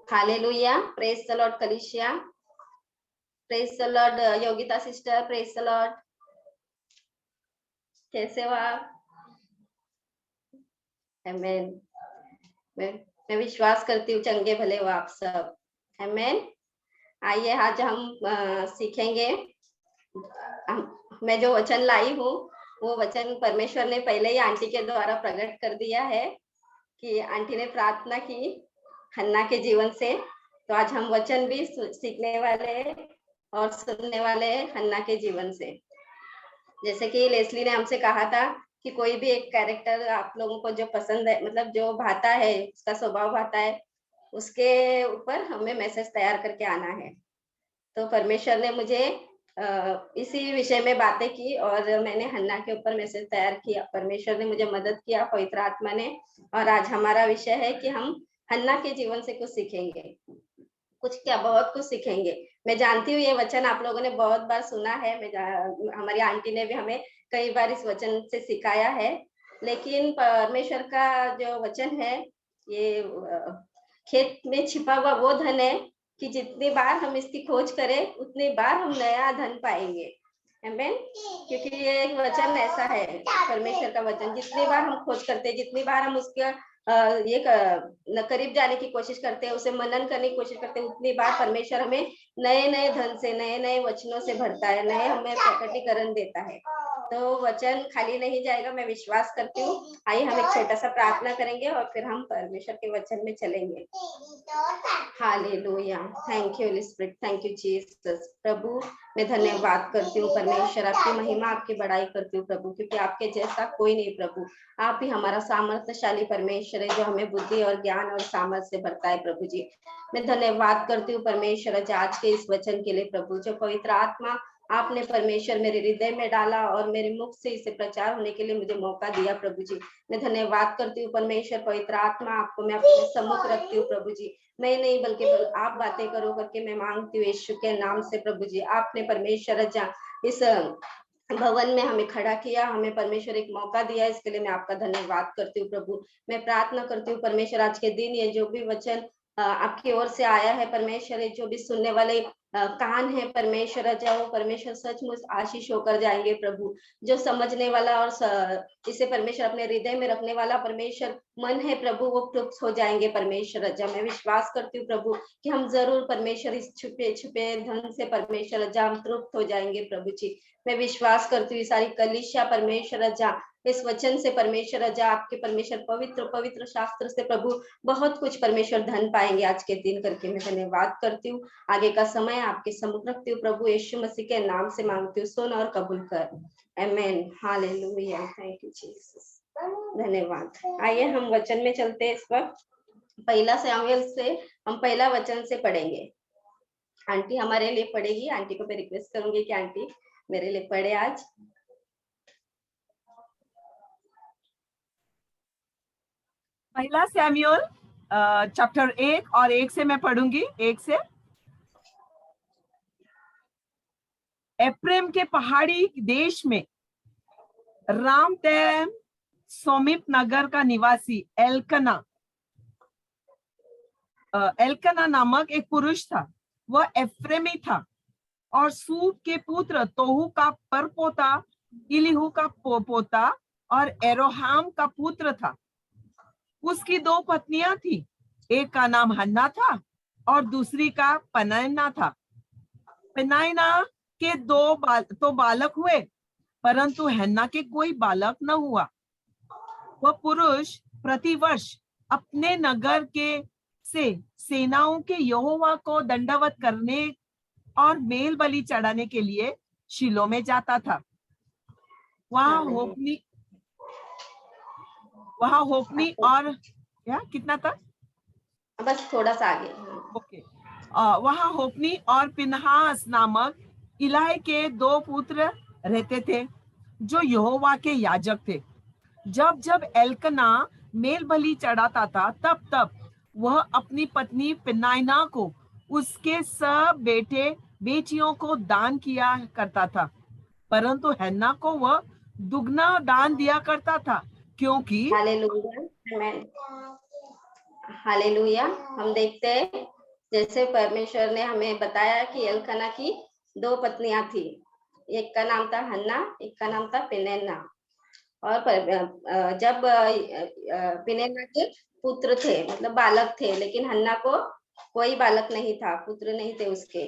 Hallelujah, praise the lord Kalishia, praise the lord Yogita sister, praise the lord. कैसे हो आप? आमेन। मैं विश्वास करती हूँ चंगे भले हो आप सब। आमेन। आइए आज हम सीखेंगे। मैं जो वचन लाई हूँ वो वचन परमेश्वर ने पहले ही आंटी के द्वारा प्रकट कर दिया है कि आंटी ने प्रार्थना की हन्ना के जीवन से। तो आज हम वचन भी सीखने वाले और सुनने वाले हैं हन्ना के जीवन से। जैसे कि लेस्ली ने हमसे कहा था कि कोई भी एक कैरेक्टर आप लोगों को जो पसंद है, मतलब जो भाता है, उसका स्वभाव भाता है, उसके ऊपर हमें मैसेज तैयार करके आना है। तो परमेश्वर ने मुझे इसी विषय में बातें की और मैंने हन्ना के ऊपर मैसेज तैयार किया। परमेश्वर ने मुझे मदद किया, पवित्र आत्मा ने। और आज हमारा विषय है कि हम हन्ना के जीवन से कुछ सीखेंगे। कुछ क्या, बहुत कुछ सीखेंगे। मैं जानती हूँ ये वचन आप लोगों ने बहुत बार सुना है। हमारी आंटी ने भी हमें कई बार इस वचन से सिखाया है। लेकिन परमेश्वर का जो वचन है ये खेत में छिपा हुआ वो धन है कि जितनी बार हम इसकी खोज करें उतनी बार हम नया धन पाएंगे। आमीन। क्योंकि ये एक वचन ऐसा है, परमेश्वर का वचन, जितनी बार हम खोज करते हैं, जितनी बार हम उसके ये करीब जाने की कोशिश करते हैं, उसे मनन करने की कोशिश करते हैं, उतनी बार परमेश्वर हमें नए नए धन से, नए नए वचनों से भरता है, नए हमें प्रकटीकरण देता है। तो वचन खाली नहीं जाएगा, मैं विश्वास करती हूँ। आइए हम एक छोटा सा प्रार्थना करेंगे और फिर हम परमेश्वर के वचन में चलेंगे। Hallelujah, thank you holy spirit, thank you Jesus. प्रभु मैं धन्यवाद करती हूँ परमेश्वर, आपकी महिमा, आपकी बड़ाई करती हूँ प्रभु, क्योंकि आपके जैसा कोई नहीं प्रभु। आप ही हमारा सामर्थ्यशाली परमेश्वर है जो हमें बुद्धि और ज्ञान और सामर्थ्य से भरता है प्रभु जी। मैं धन्यवाद करती हूँ परमेश्वर आज के इस वचन के लिए प्रभु, जो पवित्र आत्मा आपने परमेश्वर मेरे हृदय में डाला और मेरे मुख से इसे प्रचार होने के लिए मुझे मौका दिया प्रभु जी। मैं धन्यवाद करती हूँ परमेश्वर, पवित्र आत्मा आपको मैं अपने सम्मुख रखती हूँ प्रभु जी। मैं नहीं बल्कि आप बातें करो करके मैं मांगती हूँ यीशु के नाम से प्रभु जी। आपने परमेश्वर इस भवन में हमें खड़ा किया, हमें परमेश्वर एक मौका दिया, इसके लिए मैं आपका धन्यवाद करती हूँ प्रभु। मैं प्रार्थना करती हूँ परमेश्वर आज के दिन ये जो भी वचन आपकी ओर से आया है परमेश्वर, जो भी सुनने वाले कान है परमेश्वर, वो परमेश्वर सचमुच आशीष होकर जाएंगे प्रभु। जो समझने वाला और इसे परमेश्वर अपने हृदय में रखने वाला परमेश्वर मन है प्रभु, वो तृप्त हो जाएंगे परमेश्वर। मैं विश्वास करती हूँ प्रभु कि हम जरूर परमेश्वर इस छुपे छुपे धन से परमेश्वर हम तृप्त हो जाएंगे प्रभु जी। मैं विश्वास करती हूँ सारी कलीसिया परमेश्वर इस वचन से परमेश्वर आपके परमेश्वर पवित्र पवित्र शास्त्र से प्रभु बहुत कुछ परमेश्वर धन पाएंगे आज के दिन करके मैं धन्यवाद करती हूँ। आगे का समय आपके सम्मुख रखती हूँ प्रभु, यीशु मसीह के नाम से मांगती हूँ, सुन और कबूल कर। आमेन, हालेलुया, थैंक यू जीसस, धन्यवाद। आइए हम वचन में चलते हैं। इस वक्त पहला शमूएल से हम पहला वचन से पढ़ेंगे। आंटी हमारे लिए पढ़ेगी। आंटी को मैं रिक्वेस्ट करूंगी कि आंटी मेरे लिए पढ़े आज। पहला शमूएल चैप्टर 1 और 1 से मैं पढ़ूंगी। 1 से, एफ्रेम के पहाड़ी देश में रामतैम सोमित नगर का निवासी एल्कना नामक एक पुरुष था। वह एफ्रेमी था और सूप के पुत्र तोहू का परपोता, इलीहू का पोता और एरोहाम का पुत्र था। उसकी 2 पत्नियां थी, एक का नाम हन्ना था और दूसरी का पनायना था। पनायना के 2 बालक हुए, परंतु हन्ना के कोई बालक न हुआ। वह पुरुष प्रतिवर्ष अपने नगर के से सेनाओं के यहोवा को दंडवत करने और मेल बलि चढ़ाने के लिए शिलो में जाता था। वहां होपनी और कितना था, बस थोड़ा सा आगे। ओके। वहां होपनी और पिनहास नामक इलाहे के 2 पुत्र रहते थे जो यहोवा के याजक थे। जब जब एल्कना मेल बलि चढ़ाता था तब तब वह अपनी पत्नी पिनायना को उसके सब बेटे बेटियों को दान किया करता था, परंतु हन्ना को वह दुगना दान दिया करता था, क्योंकि हालेलुया, आमेन, हालेलुया। हम देखते हैं जैसे परमेश्वर ने हमें बताया कि एल्काना की 2 पत्नियां थी, एक का नाम था हन्ना, एक का नाम था पेनिन्ना। और जब पेनिन्ना के पुत्र थे, मतलब बालक थे, लेकिन हन्ना को कोई बालक नहीं था, पुत्र नहीं थे उसके।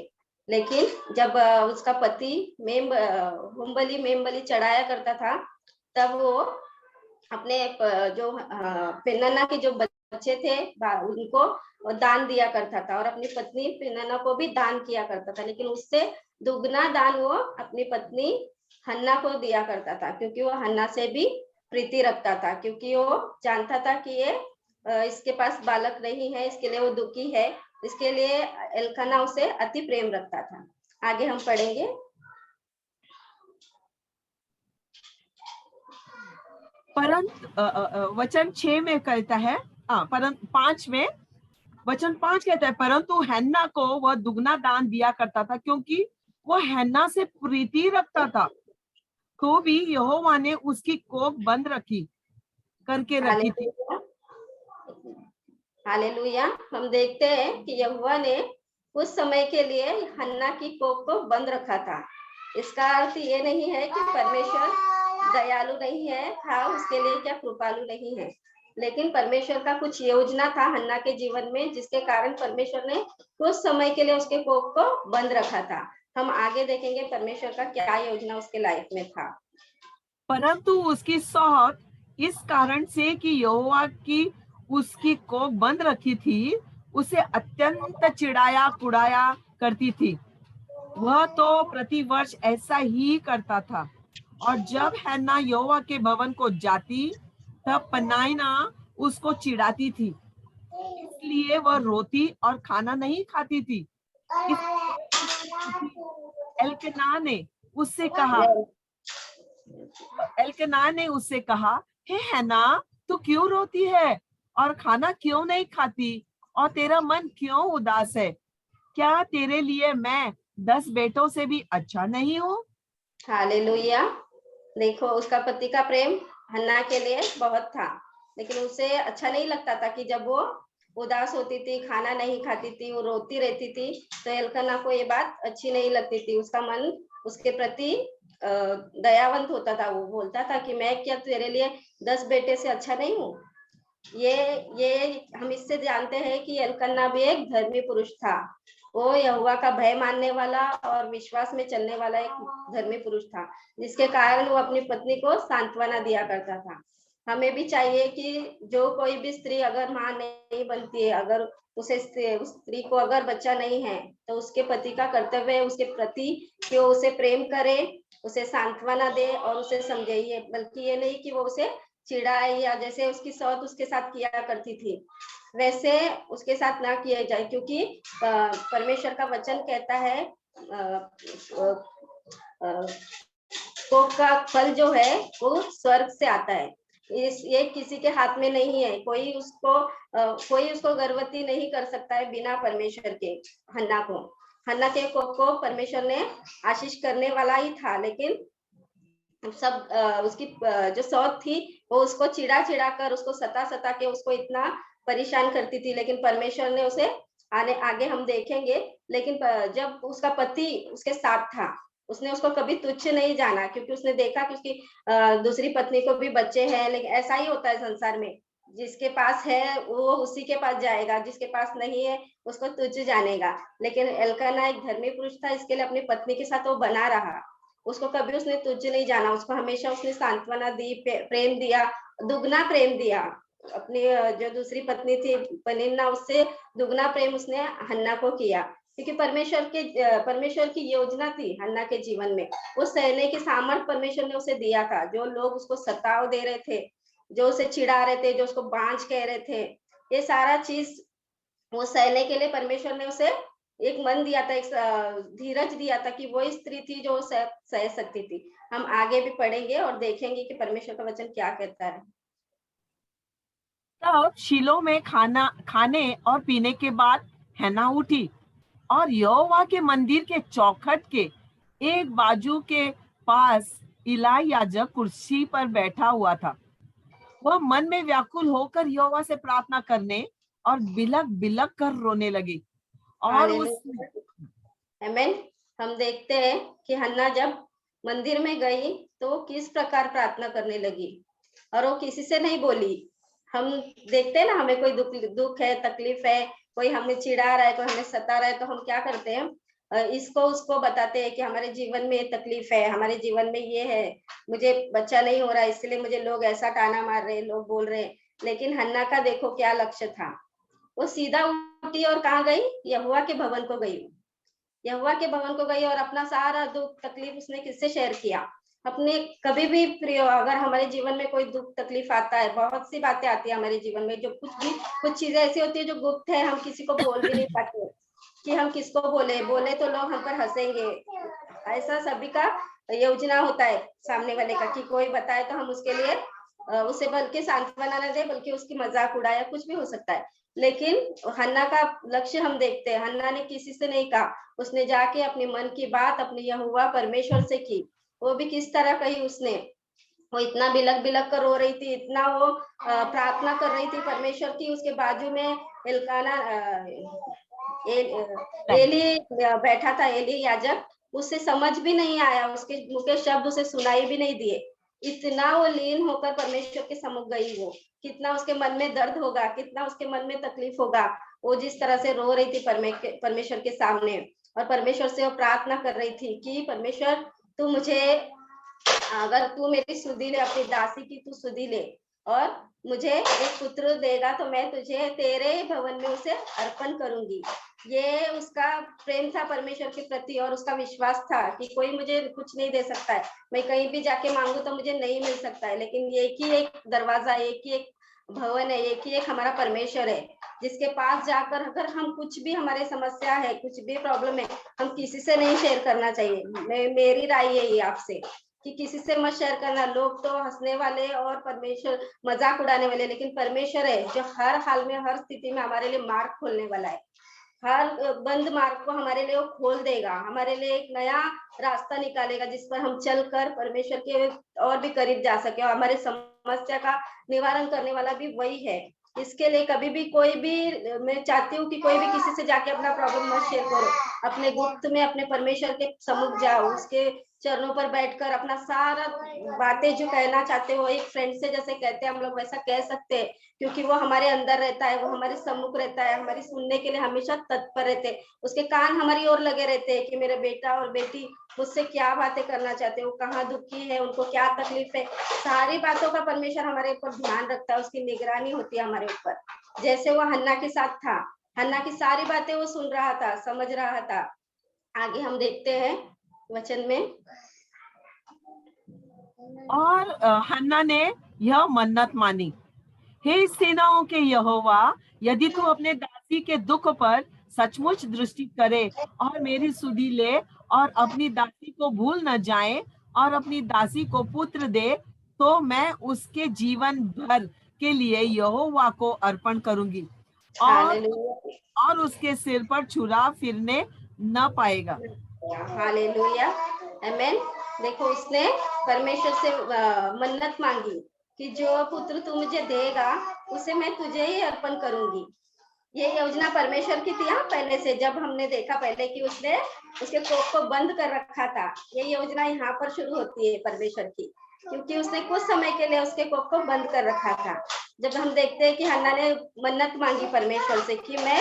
लेकिन जब उसका पति होमबलि मेमबलि चढ़ाया करता था, तब वो अपने जो पेनिन्ना के जो बच्चे थे उनको दान दिया करता था, और अपनी पत्नी पेनिन्ना को भी दान किया करता था, लेकिन उससे दुगना दान वो अपनी पत्नी हन्ना को दिया करता था, क्योंकि वो हन्ना से भी प्रीति रखता था, क्योंकि वो जानता था कि ये इसके पास बालक नहीं है, इसके लिए वो दुखी है, इसके लिए एल्काना उसे अति प्रेम रखता था। आगे हम पढ़ेंगे। परंतु वचन 6 में कहता है, परंतु 5 में, वचन 5 कहता है, परंतु हन्ना को वह दुगना दान दिया करता था, क्योंकि वह हन्ना से प्रीति रखता था। तो भी यहोवा ने उसकी कोख बंद करके रखी थी। हालेलुया। हम देखते हैं कि यहोवा ने उस समय के लिए हन्ना की कोख को बंद रखा था। इसका अर्थ ये नहीं है कि परमेश्वर दयालु नहीं है, उसके लिए क्या कृपालु नहीं है, लेकिन परमेश्वर का कुछ योजना था हन्ना के जीवन में, जिसके कारण परमेश्वर ने कुछ समय के लिए उसके कोख को बंद रखा था। हम आगे देखेंगे परमेश्वर का क्या योजना उसके लाइफ में था। परंतु उसकी सौत इस कारण से कि यहोवा की उसकी कोख बंद रखी थी, उसे अत्यंत चिढ़ाया कुड़ाया करती थी। वह तो प्रतिवर्ष ऐसा ही करता था, और जब हन्ना यहोवा के भवन को जाती, तब पनिन्ना उसको चिढ़ाती थी, इसलिए वह रोती और खाना नहीं खाती थी। एल्कना ने उससे कहा, हे हन्ना, तू क्यों रोती है और खाना क्यों नहीं खाती, और तेरा मन क्यों उदास है? क्या तेरे लिए मैं 10 बेटों से भी अच्छा नहीं हूँ? हालेलुया। देखो, उसका पति का प्रेम हन्ना के लिए बहुत था, लेकिन उसे अच्छा नहीं लगता था कि जब वो उदास होती थी, खाना नहीं खाती थी, वो रोती रहती थी, तो एल्काना को ये बात अच्छी नहीं लगती थी। उसका मन उसके प्रति दयावंत होता था। वो बोलता था कि मैं क्या तेरे लिए 10 बेटे से अच्छा नहीं हूँ। ये हम इससे जानते हैं कि एल्काना भी एक धर्मी पुरुष था। वो यहोवा का भय मानने वाला और विश्वास में चलने वाला एक धर्मी पुरुष था, जिसके कारण वो अपनी पत्नी को सांत्वना दिया करता था। हमें भी चाहिए कि जो कोई भी स्त्री अगर माँ नहीं बनती है, अगर उस स्त्री को अगर बच्चा नहीं है, तो उसके पति का कर्तव्य है उसके प्रति कि वो उसे प्रेम करे, उसे सांत्वना दे और उसे समझाइए, बल्कि ये नहीं कि वो उसे चिढ़ाए, या जैसे उसकी सौत उसके साथ किया करती थी वैसे उसके साथ ना किया जाए, क्योंकि परमेश्वर का वचन कहता है कोख का फल जो है वो स्वर्ग से आता है। ये किसी के हाथ में नहीं है। कोई उसको गर्भवती नहीं कर सकता है बिना परमेश्वर के। हन्ना के कोख को परमेश्वर ने आशीष करने वाला ही था, लेकिन सब उसकी जो सौत थी वो उसको चिढ़ा कर, उसको सता के उसको इतना परेशान करती थी, लेकिन परमेश्वर ने उसे आगे हम देखेंगे, लेकिन जब उसका पति उसके साथ था, उसने उसको कभी तुच्छ नहीं जाना, क्योंकि उसने देखा कि उसकी दूसरी पत्नी को भी बच्चे हैं। लेकिन ऐसा ही होता है संसार में, जिसके पास है वो उसी के पास जाएगा, जिसके पास नहीं है उसको तुच्छ जानेगा। लेकिन एल्काना एक धर्मी पुरुष था, इसके लिए अपनी पत्नी के साथ वो बना रहा, उसको कभी उसने तुच्छ नहीं जाना, उसको हमेशा उसने सांत्वना दी, प्रेम दिया, दुगना प्रेम दिया। अपनी जो दूसरी पत्नी थी पनिन्ना, उससे दुगना प्रेम उसने हन्ना को किया, क्योंकि परमेश्वर की योजना थी हन्ना के जीवन में। वो सहने की सामर्थ परमेश्वर ने उसे दिया था। जो लोग उसको सताव दे रहे थे, जो उसे चिढ़ा रहे थे, जो उसको बांझ कह रहे थे, ये सारा चीज वो सहने के लिए परमेश्वर ने उसे एक मन दिया था, एक धीरज दिया था कि वो स्त्री थी जो सह सकती थी। हम आगे भी पढ़ेंगे और देखेंगे कि परमेश्वर का वचन क्या कहता है। तब शीलो में खाने और पीने के बाद हन्ना उठी और यहोवा के मंदिर के चौखट के एक बाजू के पास इलाई याजक कुर्सी पर बैठा हुआ था। वह मन में व्याकुल होकर यहोवा से प्रार्थना करने और बिलक बिलक कर रोने लगी। और उस आमीन। हम देखते हैं कि हन्ना जब मंदिर में गई तो किस प्रकार प्रार्थना करने लगी और वो किसी से नहीं बोली। हम देखते हैं ना, हमें कोई दुख है, तकलीफ है, कोई हमें चिढ़ा रहा है, कोई हमें सता रहा है, तो हम क्या करते हैं, इसको उसको बताते हैं कि हमारे जीवन में ये तकलीफ है, हमारे जीवन में ये है, मुझे बच्चा नहीं हो रहा है, इसलिए मुझे लोग ऐसा ताना मार रहे हैं, लोग बोल रहे हैं। लेकिन हन्ना का देखो क्या लक्ष्य था, वो सीधा उठी और कहाँ गई, यहोवा के भवन को गई। यहोवा के भवन को गई और अपना सारा दुख तकलीफ उसने किससे शेयर किया, अपने कभी भी प्रिय, अगर हमारे जीवन में कोई दुख तकलीफ आता है, बहुत सी बातें आती है हमारे जीवन में, जो कुछ चीजें ऐसी होती है जो गुप्त है, हम किसी को बोल भी नहीं पाते कि हम किसको बोले बोले तो लोग हम पर हंसेंगे। ऐसा सभी का योजना होता है सामने वाले का कि कोई बताए तो हम उसके लिए उसे बल्कि सांत्वना न दे, बल्कि उसकी मजाक उड़ाया, कुछ भी हो सकता है। लेकिन हन्ना का लक्ष्य हम देखते हैं, हन्ना ने किसी से नहीं कहा, उसने जाके अपने मन की बात अपने यहोवा परमेश्वर से की। वो भी किस तरह कही उसने, वो इतना बिलक बिलक कर रो रही थी, इतना वो प्रार्थना कर रही थी परमेश्वर की। उसके बाजू में एलकाना एली बैठा था, एली याजक, उसे समझ भी नहीं आया, उसके मुंह के शब्द उसे सुनाई भी नहीं दिए। इतना वो लीन होकर परमेश्वर के सम्मुख गई, वो कितना उसके मन में दर्द होगा, कितना उसके मन में तकलीफ होगा, वो जिस तरह से रो रही थी परमेश्वर के सामने, और परमेश्वर से वो प्रार्थना कर रही थी कि परमेश्वर तू मुझे, अगर तू मेरी सुधि ले, अपनी दासी की तू सुधि ले और मुझे एक पुत्र देगा तो मैं तुझे तेरे भवन में उसे अर्पण करूंगी। ये उसका प्रेम था परमेश्वर के प्रति, और उसका विश्वास था कि कोई मुझे कुछ नहीं दे सकता है, मैं कहीं भी जाके मांगू तो मुझे नहीं मिल सकता है, लेकिन एक ही एक दरवाजा, एक ही एक भवन है, एक ही एक हमारा परमेश्वर है, जिसके पास जाकर अगर हम कुछ भी हमारे समस्या है, कुछ भी प्रॉब्लम है, हम किसी से नहीं शेयर करना चाहिए। मेरी राय है ये आपसे कि किसी से मत शेयर करना। लोग तो हंसने वाले और परमेश्वर मजाक उड़ाने वाले, लेकिन परमेश्वर है जो हर हाल में, हर स्थिति में हमारे लिए मार्ग खोलने वाला है। हर बंद मार्ग को हमारे लिए वो खोल देगा, हमारे लिए एक नया रास्ता निकालेगा जिस पर हम चलकर परमेश्वर के और भी करीब जा सके, और हमारे समस्या का निवारण करने वाला भी वही है। इसके लिए कभी भी कोई भी, मैं चाहती हूँ कि कोई भी किसी से जाके अपना प्रॉब्लम मत शेयर करो, अपने गुप्त में अपने परमेश्वर के सम्मुख जाओ, उसके चरणों पर बैठकर अपना सारा बातें जो कहना चाहते हो, एक फ्रेंड से जैसे कहते हैं हम लोग, वैसा कह सकते हैं, क्योंकि वो हमारे अंदर रहता है, वो हमारे सम्मुख रहता है, हमारी सुनने के लिए हमेशा तत्पर रहते हैं, उसके कान हमारी ओर लगे रहते हैं कि मेरे बेटा और बेटी मुझसे क्या बातें करना चाहते हैं, वो कहाँ दुखी है, उनको क्या तकलीफ है, सारी बातों का परमेश्वर हमारे ऊपर ध्यान रखता है, उसकी निगरानी होती है हमारे ऊपर। जैसे वो हन्ना के साथ था, हन्ना की सारी बातें वो सुन रहा था, समझ रहा था। आगे हम देखते हैं वचन में, और हन्ना ने यह मन्नत मानी, हे सेनाओं के यहोवा, यदि तू अपने दासी के दुख पर सचमुच दृष्टि करे और मेरी सुधि ले और अपनी दासी को भूल न जाए और अपनी दासी को पुत्र दे, तो मैं उसके जीवन भर के लिए यहोवा को अर्पण करूंगी और उसके सिर पर छुरा फिरने न पाएगा। हालेलुया, आमेन। देखो उसने परमेश्वर से मन्नत मांगी कि जो पुत्र तू मुझे देगा उसे मैं तुझे ही अर्पण करूंगी। ये योजना परमेश्वर की थी। पहले से जब हमने देखा पहले कि उसने उसके कोख को बंद कर रखा था, ये योजना यहाँ पर शुरू होती है परमेश्वर की, क्योंकि उसने कुछ समय के लिए उसके कोख को बंद कर रखा था। जब हम देखते हैं कि हन्ना ने मन्नत मांगी परमेश्वर से कि मैं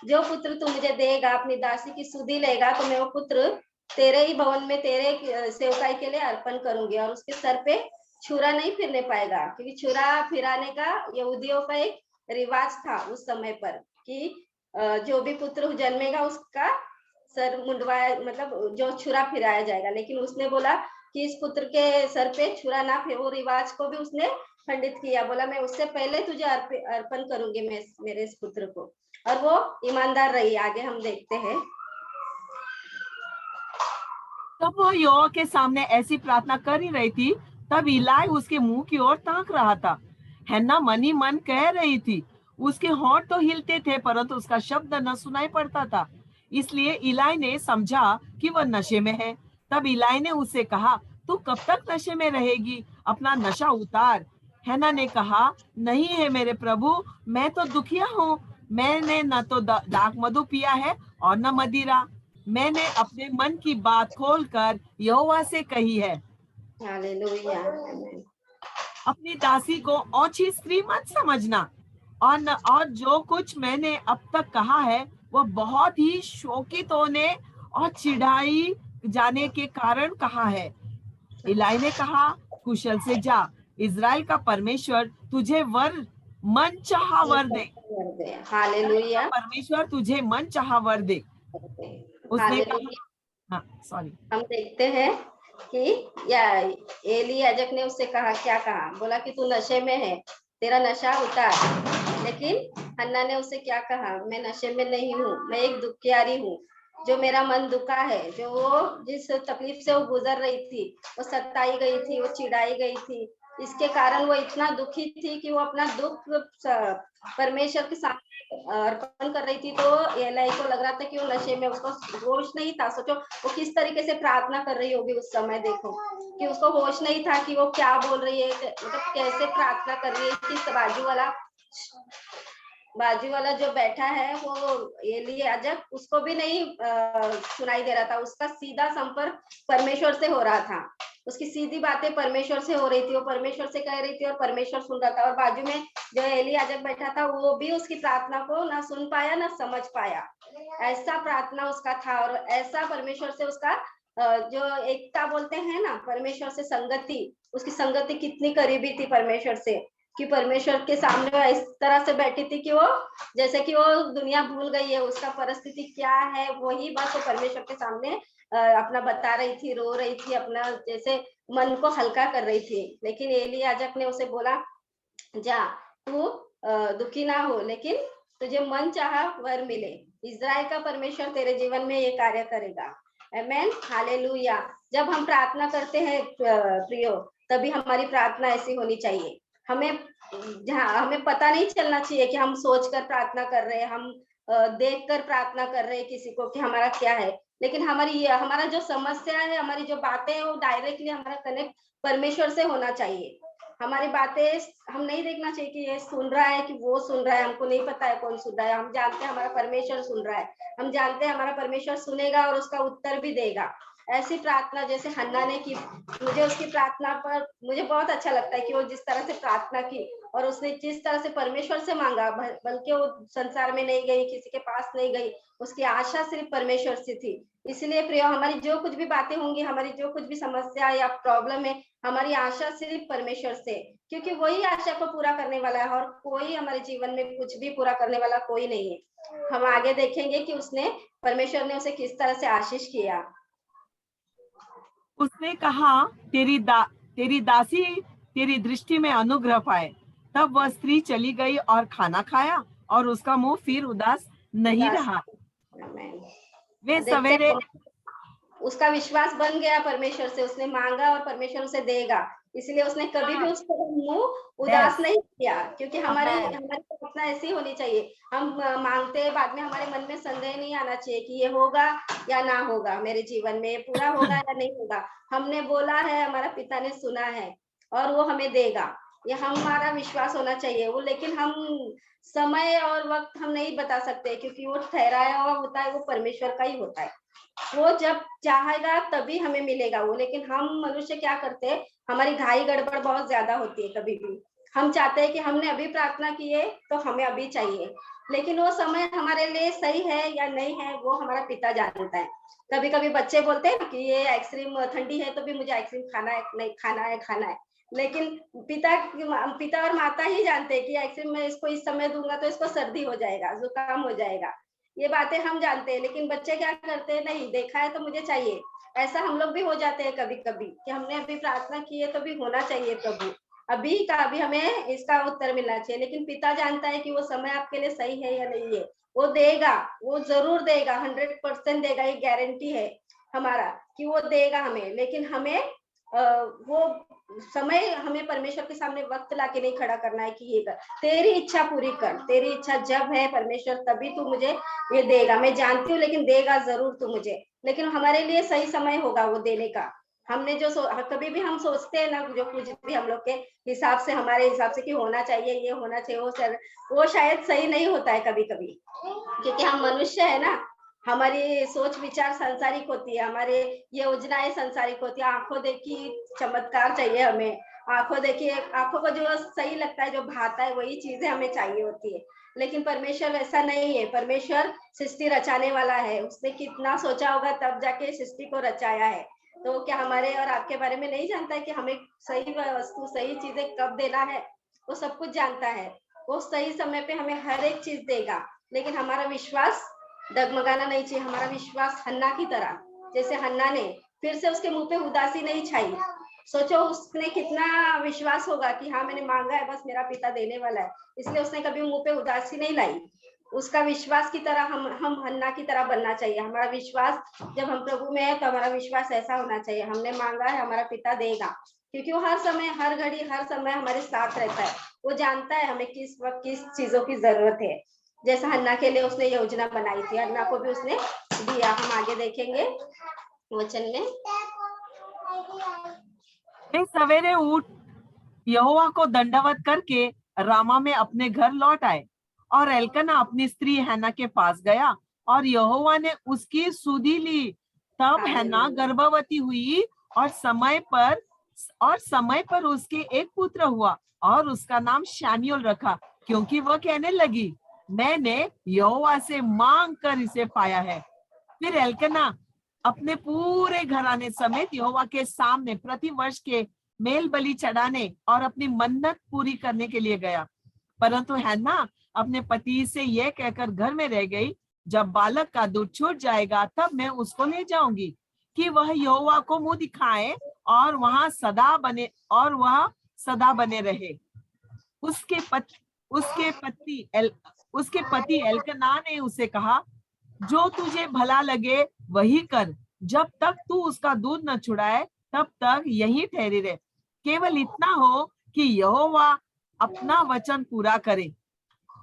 जो पुत्र तू मुझे देगा, अपनी दासी की सुधि लेगा, तो मैं वो पुत्र तेरे ही भवन में तेरे सेवकाई के लिए अर्पण करूंगी, और उसके सर पे छुरा नहीं फिरने पाएगा, क्योंकि छुरा फिराने का यहूदियों का एक रिवाज था उस समय पर कि जो भी पुत्र जन्मेगा उसका सर मुंडवाया, मतलब जो छुरा फिराया जाएगा। लेकिन उसने बोला कि इस पुत्र के सर पे छुरा ना फिर, वो रिवाज को भी उसने खंडित किया, बोला मैं उससे पहले तुझे अर्पण करूंगी मैं मेरे इस पुत्र को, और वो ईमानदार रही। आगे हम देखते हैं, तब वो यहोवा के सामने ऐसी प्रार्थना कर ही रही थी, तब इलाई उसके मुंह की ओर ताक रहा था। हन्ना मन ही मन कह रही थी, उसके होंठ तो हिलते थे परंतु उसका शब्द न सुनाई पड़ता था, इसलिए इलाई ने समझा कि वह नशे में है। तब इलाई ने उससे कहा, तू कब तक नशे में रहेगी, अपना नशा उतार। हन्ना ने कहा, नहीं है मेरे प्रभु, मैं तो दुखिया हूँ, मैंने न तो दाख मधु पिया है और न मदिरा। मैंने अपने मन की बात खोलकर यहोवा से कही है। हालेलुया, आमेन। अपनी दासी को ओछी स्त्री मत समझना, और जो कुछ मैंने अब तक कहा है वह बहुत ही शोकित होने और चिढ़ाई जाने के कारण कहा है। इलाई ने कहा, कुशल से जा, इज़राइल का परमेश्वर तुझे मन चाहा वर दे। हालेलुया, परमेश्वर तुझे मन चाहा वर दे। उसने कहा, हालेलुया। हाँ सॉरी, हम देखते हैं कि या एली याजक ने उससे कहा, क्या कहा, बोला कि तू नशे में है, तेरा नशा उतार। लेकिन हन्ना ने उससे क्या कहा, मैं नशे में नहीं हूँ, मैं एक दुखियारी हूँ, जो मेरा मन दुखा है, जो वो जिस तकलीफ से वो गुजर रही थी, वो सताई गई थी, वो चिढ़ाई गई थी, इसके कारण वो इतना दुखी थी कि वो अपना दुख परमेश्वर के सामने अर्पण कर रही थी। तो एलाई को लग रहा था कि वो नशे में, उसको होश नहीं था। सोचो वो किस तरीके से प्रार्थना कर रही होगी उस समय, देखो कि उसको होश नहीं था कि वो क्या बोल रही है, मतलब कैसे प्रार्थना कर रही है। कि बाजू वाला जो बैठा है वो एली याजक, उसको भी नहीं सुनाई दे रहा था, उसका सीधा संपर्क परमेश्वर से हो रहा था, उसकी सीधी बातें परमेश्वर से हो रही थी, वो परमेश्वर से कह रही थी और परमेश्वर सुन रहा था। और बाजू में जो एली याजक बैठा था वो भी उसकी प्रार्थना को ना सुन पाया ना समझ पाया। ऐसा प्रार्थना उसका था और ऐसा परमेश्वर से उसका जो एकता बोलते हैं ना, परमेश्वर से संगति, उसकी संगति कितनी करीबी थी परमेश्वर से, कि परमेश्वर के सामने इस तरह से बैठी थी कि वो जैसे कि वो दुनिया भूल गई है, उसका परिस्थिति क्या है वही बात वो परमेश्वर के सामने अपना बता रही थी, रो रही थी, अपना जैसे मन को हल्का कर रही थी। लेकिन एली याजक ने उसे बोला, जा तू दुखी ना हो, लेकिन तुझे मन चाहा वर मिले, इज़राइल का परमेश्वर तेरे जीवन में ये कार्य करेगा। आमेन, हालेलुया। जब हम प्रार्थना करते हैं प्रियो, तभी हमारी प्रार्थना ऐसी होनी चाहिए। हमें हमें पता नहीं चलना चाहिए कि हम सोचकर प्रार्थना कर रहे हैं, हम देखकर प्रार्थना कर रहे हैं किसी को कि हमारा क्या है। लेकिन हमारा जो समस्या है, हमारी जो बातें हैं, वो डायरेक्टली हमारा कनेक्ट परमेश्वर से होना चाहिए। हमारी बातें हम नहीं देखना चाहिए कि ये सुन रहा है कि वो सुन रहा है, हमको नहीं पता है कौन सुन रहा है। हम जानते हैं हमारा परमेश्वर सुन रहा है, हम जानते हैं हमारा परमेश्वर सुनेगा और उसका उत्तर भी देगा। ऐसी प्रार्थना जैसे हन्ना ने की, मुझे उसकी प्रार्थना पर मुझे बहुत अच्छा लगता है कि वो जिस तरह से प्रार्थना की और उसने जिस तरह से परमेश्वर से मांगा, बल्कि वो संसार में नहीं गई, किसी के पास नहीं गई, उसकी आशा सिर्फ परमेश्वर से थी। इसलिए प्रिय, हमारी जो कुछ भी बातें होंगी, हमारी जो कुछ भी समस्या या प्रॉब्लम है, हमारी आशा सिर्फ परमेश्वर से, क्योंकि वही आशा को पूरा करने वाला है और कोई हमारे जीवन में कुछ भी पूरा करने वाला कोई नहीं है। हम आगे देखेंगे कि परमेश्वर ने उसे किस तरह से आशीष किया। उसने कहा, तेरी दासी तेरी दृष्टि में अनुग्रह पाए। तब वह स्त्री चली गई और खाना खाया और उसका मुंह फिर उदास नहीं रहा। वे देखते सवेरे, उसका विश्वास बन गया परमेश्वर से, उसने मांगा और परमेश्वर उसे देगा, इसलिए उसने कभी भी उसका मुंह उदास नहीं किया। क्योंकि हमारी प्रार्थना ऐसी होनी चाहिए, हम मांगते हैं, बाद में हमारे मन में संदेह नहीं आना चाहिए कि ये होगा या ना होगा, मेरे जीवन में पूरा होगा या नहीं होगा। हमने बोला है, हमारा पिता ने सुना है और वो हमें देगा, ये हमारा विश्वास होना चाहिए। वो लेकिन हम समय और वक्त हम नहीं बता सकते, क्योंकि वो ठहराया हुआ होता है, वो परमेश्वर का ही होता है। वो जब चाहेगा तभी हमें मिलेगा वो। लेकिन हम मनुष्य क्या करते हैं, हमारी घाई गड़बड़ बहुत ज्यादा होती है। कभी भी हम चाहते हैं कि हमने अभी प्रार्थना की है तो हमें अभी चाहिए, लेकिन वो समय हमारे लिए सही है या नहीं है वो हमारा पिता जानता है। कभी कभी बच्चे बोलते हैं कि ये आइसक्रीम ठंडी है तो भी मुझे आइसक्रीम खाना है, नहीं खाना है। लेकिन पिता और माता ही जानते हैं कि आइसक्रीम मैं इसको इस समय दूंगा तो इसको सर्दी हो जाएगा, जुकाम हो जाएगा। ये बातें हम जानते हैं, लेकिन बच्चे क्या करते हैं, नहीं देखा है तो मुझे चाहिए। ऐसा हम लोग भी हो जाते हैं कभी कभी कि हमने अभी प्रार्थना की है तो भी होना चाहिए प्रभु, अभी का अभी हमें इसका उत्तर मिलना चाहिए। लेकिन पिता जानता है कि वो समय आपके लिए सही है या नहीं है, वो देगा, वो जरूर देगा, 100% देगा, ये गारंटी है हमारा कि वो देगा हमें। लेकिन हमें वो समय हमें परमेश्वर के सामने वक्त लाके नहीं खड़ा करना है कि ये कर, तेरी इच्छा पूरी कर, तेरी इच्छा जब है परमेश्वर तभी तू मुझे ये देगा, मैं जानती हूँ, लेकिन देगा जरूर तू मुझे। लेकिन हमारे लिए सही समय होगा वो देने का, हमने जो कभी भी हम सोचते हैं ना, जो कुछ भी हम लोग के हिसाब से, हमारे हिसाब से कि होना चाहिए, ये होना चाहिए, वो शायद सही नहीं होता है कभी कभी, क्योंकि हम मनुष्य है ना, हमारी सोच विचार सांसारिक होती है, हमारे ये योजनाएं सांसारिक होती है। आंखों देखी चमत्कार चाहिए हमें, आंखों देखिए, आंखों को जो सही लगता है, जो भाता है, वही चीजें हमें चाहिए होती है। लेकिन परमेश्वर वैसा नहीं है। परमेश्वर सृष्टि रचाने वाला है, उसने कितना सोचा होगा तब जाके सृष्टि को रचाया है। तो क्या हमारे और आपके बारे में नहीं जानता है कि हमें सही वस्तु, सही चीजें कब देना है? वो सब कुछ जानता है। वो सही समय पे हमें हर एक चीज देगा, लेकिन हमारा विश्वास डगमगाना नहीं चाहिए। हमारा विश्वास हन्ना की तरह, जैसे हन्ना ने फिर से उसके मुंह पे उदासी नहीं छाई। सोचो उसने कितना विश्वास होगा कि हाँ मैंने मांगा है, बस मेरा पिता देने वाला है, इसलिए उसने कभी मुंह पे उदासी नहीं लाई। उसका विश्वास की तरह हम हन्ना की तरह बनना चाहिए। हमारा विश्वास जब हम प्रभु में है तो हमारा विश्वास ऐसा होना चाहिए, हमने मांगा है, हमारा पिता देगा, क्योंकि वो हर समय, हर घड़ी, हर समय हमारे साथ रहता है। वो जानता है हमें किस वक्त किस चीजों की जरूरत है। जैसा हन्ना के लिए उसने योजना बनाई थी, हन्ना को भी उसने दिया। हम आगे देखेंगे वचन में। वे सवेरे उठ यहोवा को दंडवत करके रामा में अपने घर लौट आए, और एल्कना अपनी स्त्री हैना के पास गया, और यहोवा ने उसकी सुधि ली। तब हैना गर्भवती हुई, और समय पर उसके एक पुत्र हुआ, और उसका नाम शमूएल रखा, क्योंकि वह कहने लगी, मैंने यहोवा से मांग कर इसे पाया है। फिर एल्कना अपने पूरे घराने समेत यहोवा के सामने प्रति वर्ष के मेल बलि चढ़ाने और अपनी मन्नत पूरी करने के लिए गया। परंतु हैना अपने पति से यह कहकर घर में रह गई, जब बालक का दूध छूट जाएगा तब मैं उसको ले जाऊंगी, कि वह यहोवा को मुंह दिखाए और वह सदा बने रहे। उसके पति एल्कना ने उसे कहा, जो तुझे भला लगे वही कर, जब तक तू उसका दूध न छुड़ाए तब तक यही ठहरी रहे। केवल इतना हो कि यहोवा अपना वचन पूरा करे।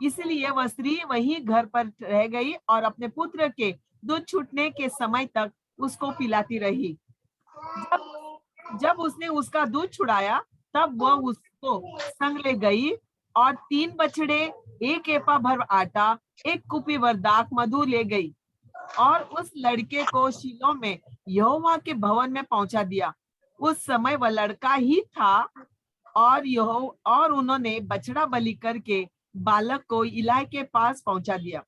इसलिए वह स्त्री वहीं घर पर रह गई और अपने पुत्र के दूध छूटने के समय तक उसको पिलाती रही। जब उसने उसका दूध छुड़ाया तब वह उसको संग ले गई और 3 बछड़े, 1 एपा भर आटा, 1 कुपी भर दाख मधु ले गई, और उस लड़के को शीलो में यहोवा के भवन में पहुंचा दिया। उस समय वह लड़का ही था, और उन्होंने बछड़ा बलि करके बालक को इलाई के पास पहुंचा दिया।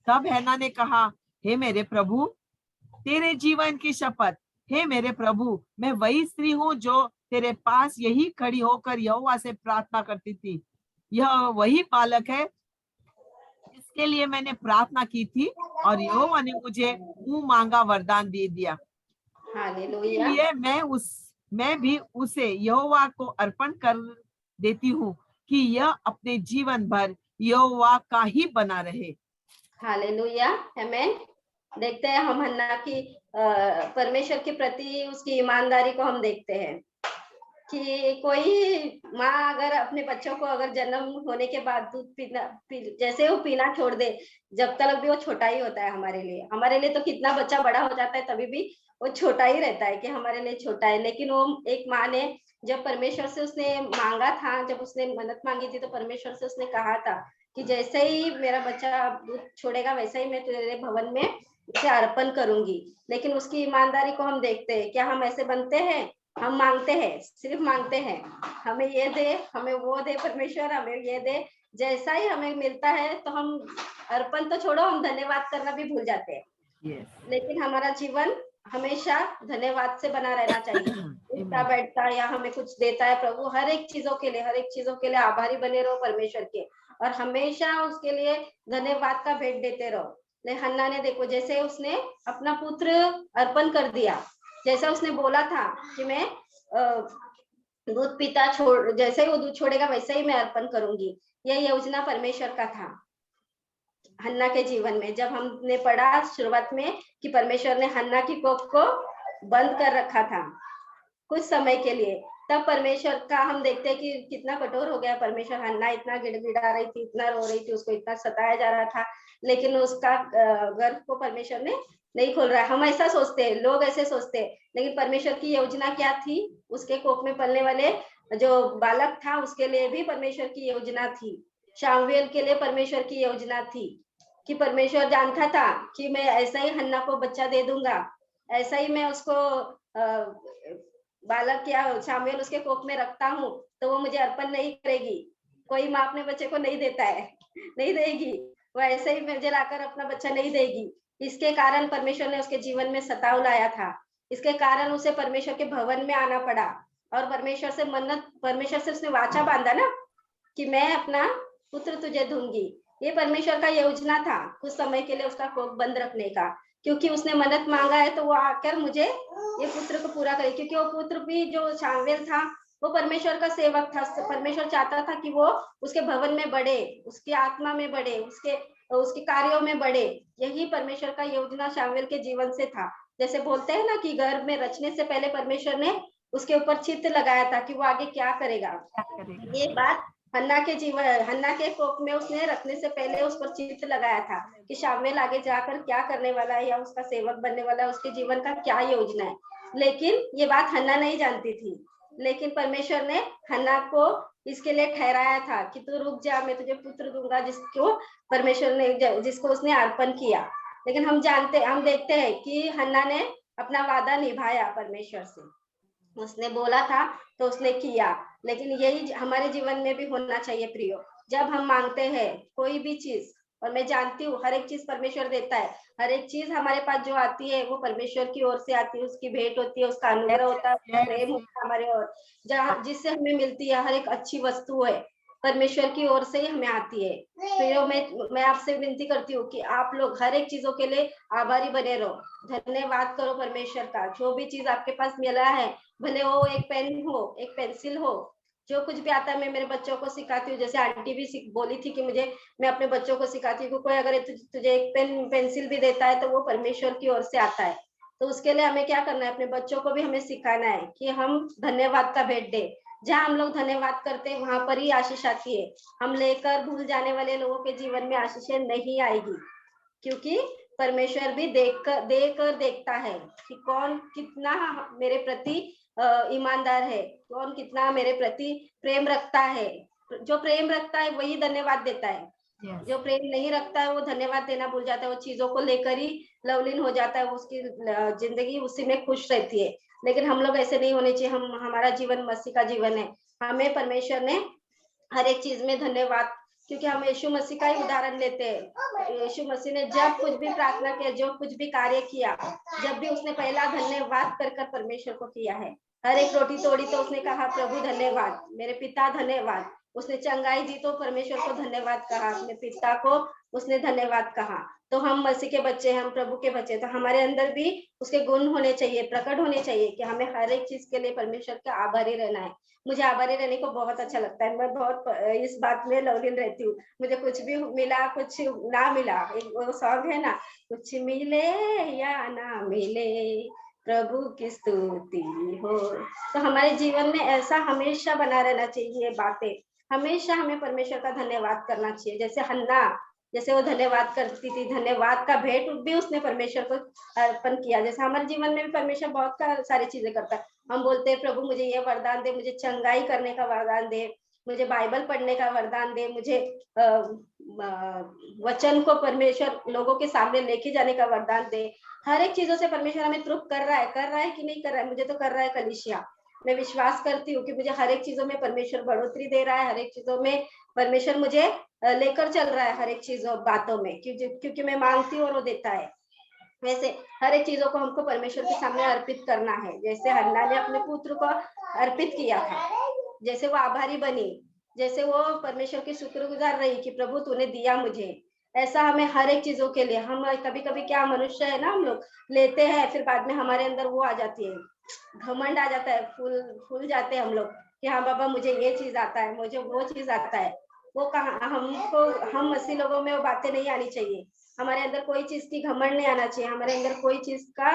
तब हैना ने कहा, हे मेरे प्रभु, तेरे जीवन की शपथ, हे मेरे प्रभु, मैं वही स्त्री हूँ जो तेरे पास यही खड़ी होकर यहोवा से प्रार्थना करती थी। यह वही बालक है इसके लिए मैंने प्रार्थना की थी, और यहोवा ने मुझे मुंह मांगा वरदान दे दिया। हालेलुया। इसलिए मैं भी उसे यहोवा को अर्पण कर देती हूँ, कि यह अपने जीवन भर यहोवा का ही बना रहे। हालेलुया, आमेन। देखते हैं हम हन्ना की परमेश्वर के प्रति उसकी ईमानदारी को हम देखते हैं कि कोई माँ अगर अपने बच्चों को अगर जन्म होने के बाद दूध जैसे वो पीना छोड़ दे, जब तक भी वो छोटा ही होता है हमारे लिए तो कितना बच्चा बड़ा हो जाता है तभी भी वो छोटा ही रहता है कि हमारे लिए छोटा है। लेकिन वो एक माँ ने जब परमेश्वर से उसने मांगा था, जब उसने मन्नत मांगी थी, तो परमेश्वर से उसने कहा था कि जैसे ही मेरा बच्चा दूध छोड़ेगा वैसे ही मैं तेरे भवन में उसे अर्पण करूंगी। लेकिन उसकी ईमानदारी को हम देखते हैं। क्या हम ऐसे बनते हैं? हम मांगते हैं, सिर्फ मांगते हैं, हमें ये दे, हमें वो दे, परमेश्वर हमें ये दे। जैसा ही हमें मिलता है तो हम अर्पण तो छोड़ो, हम धन्यवाद करना भी भूल जाते हैं। लेकिन हमारा जीवन हमेशा धन्यवाद से बना रहना चाहिए। उठता बैठता या हमें कुछ देता है प्रभु, हर एक चीजों के लिए आभारी बने रहो परमेश्वर के, और हमेशा उसके लिए धन्यवाद का भेंट देते रहो। हन्ना ने देखो, जैसे उसने अपना पुत्र अर्पण कर दिया, जैसा उसने बोला था कि मैं दूध पीता छोड़, जैसे ही वो दूध छोड़ेगा वैसे ही मैं अर्पण करूंगी। यह योजना परमेश्वर का था हन्ना के जीवन में। जब हमने पढ़ा शुरुआत में कि परमेश्वर ने हन्ना की कोख को बंद कर रखा था कुछ समय के लिए, तब परमेश्वर का हम देखते हैं कि कितना कठोर हो गया परमेश्वर। हन्ना इतना गिड़गिड़ा रही थी, इतना रो रही थी, उसको इतना सताया जा रहा था, लेकिन उसका गर्भ को परमेश्वर ने नहीं खोल रहा है। हम ऐसा सोचते हैं, लोग ऐसे सोचते हैं, लेकिन परमेश्वर की योजना क्या थी? उसके कोख में पलने वाले जो बालक था उसके लिए भी परमेश्वर की योजना थी। शामुएल के लिए परमेश्वर की योजना थी कि परमेश्वर जानता था कि मैं ऐसा ही हन्ना को बच्चा दे दूंगा, ऐसा ही मैं उसको बालक या शामुएल उसके कोख में रखता हूँ तो वो मुझे अर्पण नहीं करेगी। कोई माँ अपने बच्चे को नहीं देता है, नहीं देगी, वो ऐसे ही मुझे लाकर अपना बच्चा नहीं देगी। इसके कारण परमेश्वर ने उसके जीवन में सताव लाया था। इसके कारण उसे परमेश्वर के भवन में आना पड़ा और परमेश्वर से उसने वाचा बांधा ना कि मैं अपना पुत्र तुझे दूंगी। ये परमेश्वर का योजना था कुछ समय के लिए उसका कोख बंद रखने का, क्योंकि उसने मन्नत मांगा है तो वो आकर मुझे ये पुत्र को पूरा करे। क्योंकि वो पुत्र भी जो शामुएल था वो परमेश्वर का सेवक था। परमेश्वर चाहता था कि वो उसके भवन में बढ़े, उसकी आत्मा में बढ़े, उसके कार्यों में बढ़े। यही परमेश्वर का योजना शामुएल के जीवन से था। जैसे बोलते हैं ना कि गर्भ में रचने से पहले परमेश्वर ने उसके ऊपर चित्त लगाया था कि वो आगे क्या करेगा। क्या करेगा। ये बात हन्ना के कोख में उसने रखने से पहले उस पर चित्त लगाया था कि शामुएल आगे जाकर क्या करने वाला है या उसका सेवक बनने वाला है, उसके जीवन का क्या योजना है। लेकिन ये बात हन्ना नहीं जानती थी। लेकिन परमेश्वर ने हन्ना को इसके लिए ठहराया था कि तू रुक जा, मैं तुझे पुत्र दूंगा जिसको उसने अर्पण किया। लेकिन हम देखते हैं कि हन्ना ने अपना वादा निभाया परमेश्वर से। उसने बोला था तो उसने किया। लेकिन यही हमारे जीवन में भी होना चाहिए प्रियो। जब हम मांगते हैं कोई भी चीज, और मैं जानती हूँ हर एक चीज परमेश्वर देता है, हर एक चीज हमारे पास जो आती है वो परमेश्वर की ओर से आती है, उसकी भेंट होती है, उसका अनुग्रह होता है, उसका प्रेम होता है हमारे ओर, जहाँ जिससे हमें मिलती है हर एक अच्छी वस्तु है परमेश्वर की ओर से ही हमें आती है। तो मैं आपसे विनती करती हूँ कि आप लोग हर एक चीजों के लिए आभारी बने रहो, धन्यवाद करो परमेश्वर का। जो भी चीज आपके पास मिला है, भले वो एक पेन हो, एक पेंसिल हो, जो कुछ भी आता है, मैं मेरे बच्चों को सिखाती हूँ। जैसे आंटी भी बोली थी कि मैं अपने बच्चों को सिखाती हूँ, कोई अगर तुझे एक पेंसिल भी देता है तो वो परमेश्वर की ओर से आता है। तो उसके लिए हमें क्या करना है, अपने बच्चों को भी हमें सिखाना है कि हम धन्यवाद का भेंट दे। जहाँ हम लोग धन्यवाद करते हैं वहां पर ही आशीष आती है। हम लेकर भूल जाने वाले लोगों के जीवन में आशीषें नहीं आएगी, क्योंकि परमेश्वर भी देकर देखता है कि कौन कितना मेरे प्रति ईमानदार है, कौन कितना मेरे प्रति प्रेम रखता है। जो प्रेम रखता है वही धन्यवाद देता है। जो प्रेम नहीं रखता है वो धन्यवाद देना भूल जाता है, वो चीजों को लेकर ही लवलीन हो जाता है, उसकी जिंदगी उसी में खुश रहती है। लेकिन हम लोग ऐसे नहीं होने चाहिए। हमारा जीवन मसीह का जीवन है। हमें परमेश्वर ने हर एक चीज में धन्यवाद, क्योंकि हम यीशु मसीह का ही उदाहरण लेते हैं। यीशु मसीह ने जब कुछ भी प्रार्थना किया, जो कुछ भी कार्य किया, जब भी उसने पहला धन्यवाद कर परमेश्वर को किया है। हर एक रोटी तोड़ी तो उसने कहा प्रभु धन्यवाद, मेरे पिता धन्यवाद। उसने चंगाई दी तो परमेश्वर को धन्यवाद कहा, अपने पिता को उसने धन्यवाद कहा। तो हम मसीह के बच्चे, हम प्रभु के बच्चे, तो हमारे अंदर भी उसके गुण होने चाहिए, प्रकट होने चाहिए कि हमें हर एक चीज के लिए परमेश्वर का आभारी रहना है। मुझे आभारी रहने को बहुत अच्छा लगता है। मैं बहुत इस बात में लवलीन रहती हूँ। मुझे कुछ भी मिला, कुछ ना मिला, एक वो सॉन्ग है ना, कुछ मिले या ना मिले प्रभु की स्तुति हो। तो हमारे जीवन में ऐसा हमेशा बना रहना चाहिए। ये बातें हमेशा हमें परमेश्वर का धन्यवाद करना चाहिए। जैसे हन्ना, जैसे वो धन्यवाद करती थी, धन्यवाद का भेंट भी उसने परमेश्वर को अर्पण किया। जैसे हमारे जीवन में भी परमेश्वर बहुत सारी चीजें करता है। हम बोलते हैं प्रभु मुझे ये वरदान दे, मुझे चंगाई करने का वरदान दे, मुझे बाइबल पढ़ने का वरदान दे, मुझे वचन को परमेश्वर लोगों के सामने लेके जाने का वरदान दे। हर एक चीजों से परमेश्वर हमें तृप्त कर रहा है कि नहीं कर रहा है? मुझे तो कर रहा है कलीसिया। मैं विश्वास करती हूँ कि मुझे हर एक चीजों में परमेश्वर बढ़ोतरी दे रहा है, हर एक चीजों में परमेश्वर मुझे लेकर चल रहा है, हर एक चीजों बातों में, क्योंकि मैं मांगती हूँ और वो देता है। वैसे हर एक चीजों को हमको परमेश्वर के सामने अर्पित करना है। जैसे हन्ना ने अपने पुत्र को अर्पित किया था, जैसे वो आभारी बनी, जैसे वो परमेश्वर की शुक्रगुजार रही कि प्रभु तूने दिया मुझे, ऐसा हमें हर एक चीजों के लिए। हम कभी कभी क्या मनुष्य है ना, हम लोग लेते हैं, फिर बाद में हमारे अंदर वो आ जाती है, घमंड आ जाता है, फूल जाते हैं हम लोग कि हाँ बाबा मुझे ये चीज आता है, मुझे वो चीज आता है। वो कहाँ हमको, हम मसीह लोगों में वो बातें नहीं आनी चाहिए। हमारे अंदर कोई चीज की घमंड नहीं आना चाहिए, हमारे अंदर कोई चीज का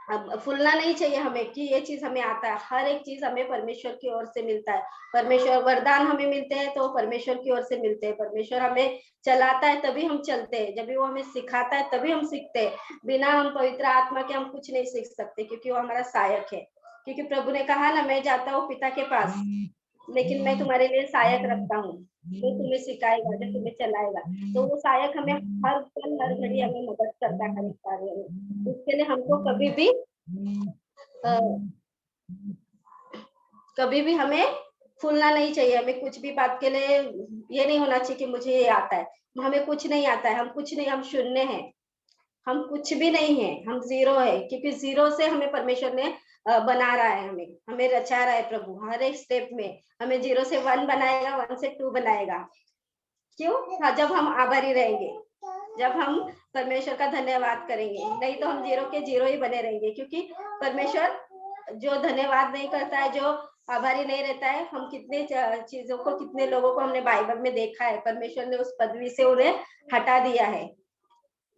अब फूलना नहीं चाहिए हमें कि ये चीज हमें आता है। हर एक चीज हमें परमेश्वर की ओर से मिलता है। परमेश्वर वरदान हमें मिलते हैं तो परमेश्वर की ओर से मिलते हैं। परमेश्वर हमें चलाता है तभी हम चलते हैं, जब भी वो हमें सिखाता है तभी हम सीखते हैं। बिना हम पवित्र आत्मा के हम कुछ नहीं सीख सकते, क्योंकि वो हमारा सहायक है। क्योंकि प्रभु ने कहा ना, मैं जाता हूँ पिता के पास, लेकिन मैं तुम्हारे लिए सहायक रखता हूँ, जो तुम्हें सिखाएगा, जो तुम्हें चलाएगा। तो वो सहायक हमें हर पल हर घड़ी हमें मदद करता है हर एक कार्य में। उसके लिए हमको कभी भी हमें फूलना नहीं चाहिए। हमें कुछ भी बात के लिए ये नहीं होना चाहिए कि मुझे ये आता है। हमें कुछ नहीं आता है, हम कुछ नहीं, हम शून्य हैं, हम कुछ भी नहीं है, हम जीरो है। क्योंकि जीरो से हमें परमेश्वर ने बना रहा है, हमें हमें रचा रहा है प्रभु। हर एक स्टेप में हमें 0 से 1 बनाएगा, 1 से 2 बनाएगा। क्यों? हाँ, जब हम आभारी रहेंगे, जब हम परमेश्वर का धन्यवाद करेंगे। नहीं तो हम 0 के 0 ही बने रहेंगे। क्योंकि परमेश्वर जो धन्यवाद नहीं करता है, जो आभारी नहीं रहता है, हम कितने चीजों को, कितने लोगों को हमने बाइबल में देखा है, परमेश्वर ने उस पदवी से उन्हें हटा दिया है।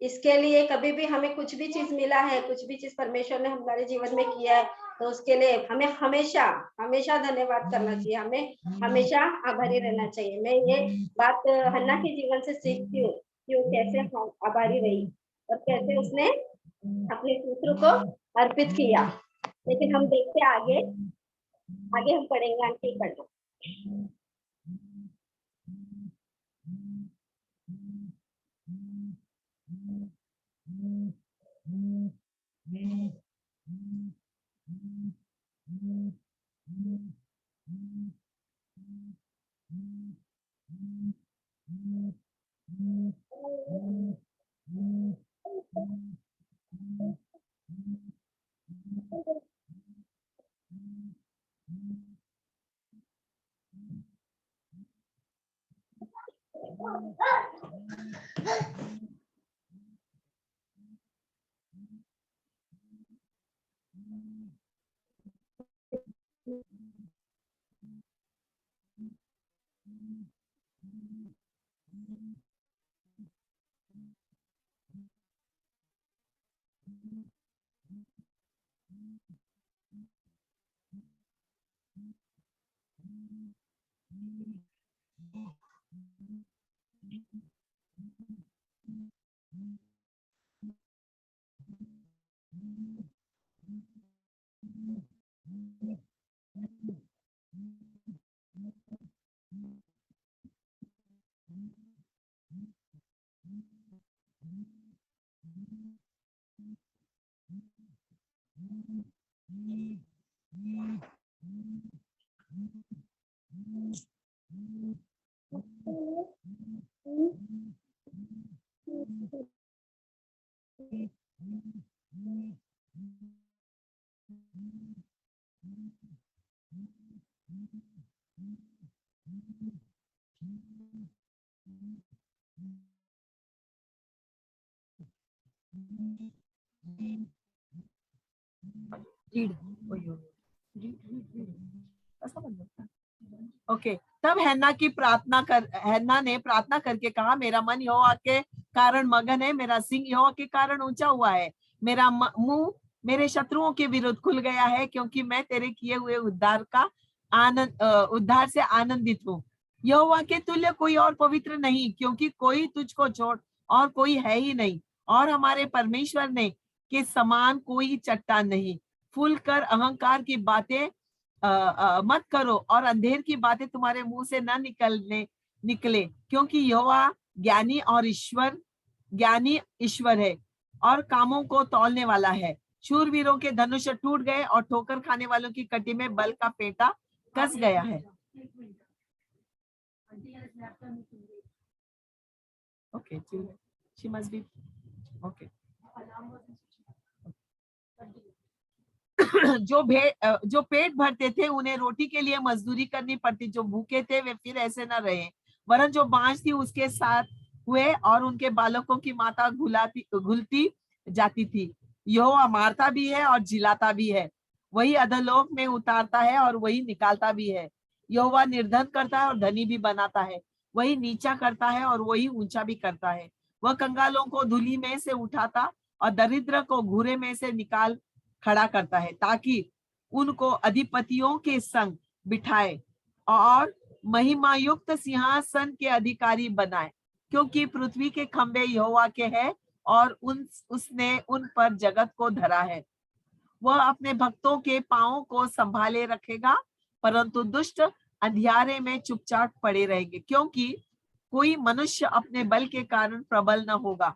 इसके लिए कभी भी हमें कुछ भी चीज मिला है, कुछ भी चीज परमेश्वर ने हमारे जीवन में किया है, तो उसके लिए हमें हमेशा हमेशा धन्यवाद करना चाहिए। हमें हमेशा आभारी रहना चाहिए। मैं ये बात हन्ना के जीवन से सीखती हूँ कि वो कैसे आभारी रही और कैसे उसने अपने पुत्र को अर्पित किया। लेकिन हम देखते आगे, आगे हम पढ़ेंगे। आंटी पढ़ो। ओके तब हैन्ना ने प्रार्थना करके कहा, मेरा मन यहोवा के कारण मगन है, मेरा सिंह यहोवा के कारण ऊंचा हुआ है, मेरा मुंह मेरे शत्रुओं के विरुद्ध खुल गया है, क्योंकि मैं तेरे किए हुए उद्धार से आनंदित हूँ। यहोवा के तुल्य कोई और पवित्र नहीं, क्योंकि कोई तुझको छोड़ और कोई है ही नहीं, और हमारे परमेश्वर ने के समान कोई चट्टान नहीं। फूल कर अहंकार की बातें मत करो, और अंधेर की बातें तुम्हारे मुंह से न निकले, क्योंकि यहोवा ज्ञानी ईश्वर है और कामों को तौलने वाला है। शूरवीरों के धनुष टूट गए और ठोकर खाने वालों की कटी में बल का पेटा कस गया है। Okay, she must be okay. जो पेट भरते थे उन्हें रोटी के लिए मजदूरी करनी पड़ती, जो भूखे थे वे फिर ऐसे न रहे, वरन जो बांझ थी उसके साथ हुए और उनके बालकों की माता घुलती जाती थी। यहोवा मारता भी है और जिलाता भी है, वही अधोलोक में उतारता है और वही निकालता भी है। यहोवा निर्धन करता है और धनी भी बनाता है, वही नीचा करता है और वही ऊंचा भी करता है। वह कंगालों को धूलि में से उठाता और दरिद्र को घूरे में से निकाल खड़ा करता है ताकि उनको अधिपतियों के संग बिठाए और महिमायुक्त सिंहासन के अधिकारी बनाए, क्योंकि पृथ्वी के खंभे यहोवा के हैं और उसने उन पर जगत को धरा है। वह अपने भक्तों के पांवों को संभाले रखेगा, परंतु दुष्ट अंधियारे में चुपचाप पड़े रहेंगे, क्योंकि कोई मनुष्य अपने बल के कारण प्रबल न होगा।